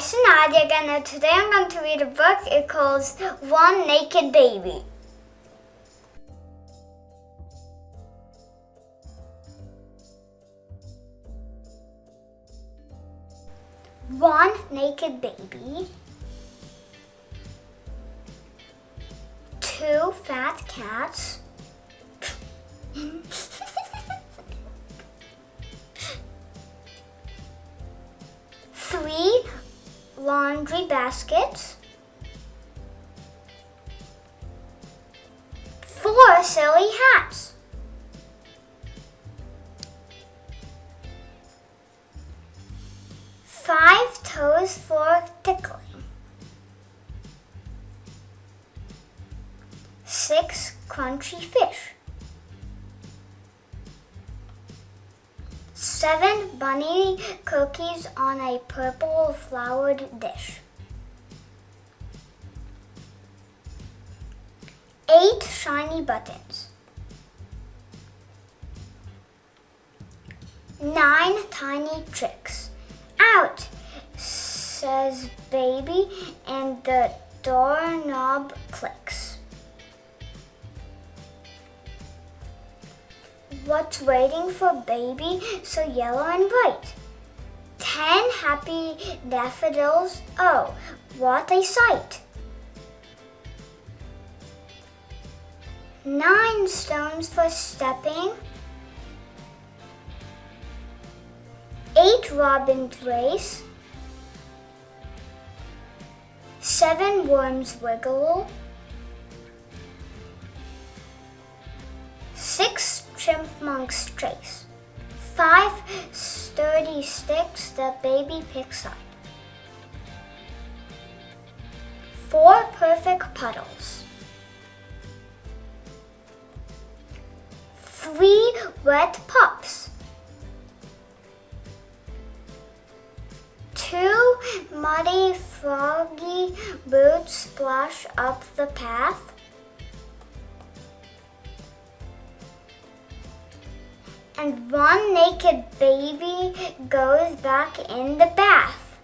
guys, Nadia again, and today I'm going to read a book. It calls One Naked Baby. One naked baby, two fat cats, three laundry baskets, four silly hats, five toes for tickling, six crunchy fish, seven bunny cookies on a purple floured dish, eight shiny buttons, nine tiny tricks. Out, says baby, and the doorknob clicks. What's waiting for baby so yellow and bright? 10 happy daffodils, oh, what a sight! 9 stones for stepping, 8 robins race, 7 worms wiggle, 6 chipmunks trace, 5 sturdy sticks that baby picks up, 4 perfect puddles, 3 wet pups, 2 muddy froggy boots splash up the path, and 1 naked baby goes back in the bath.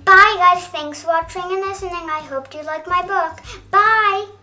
Bye guys, thanks for watching and listening. I hope you like my book. Bye!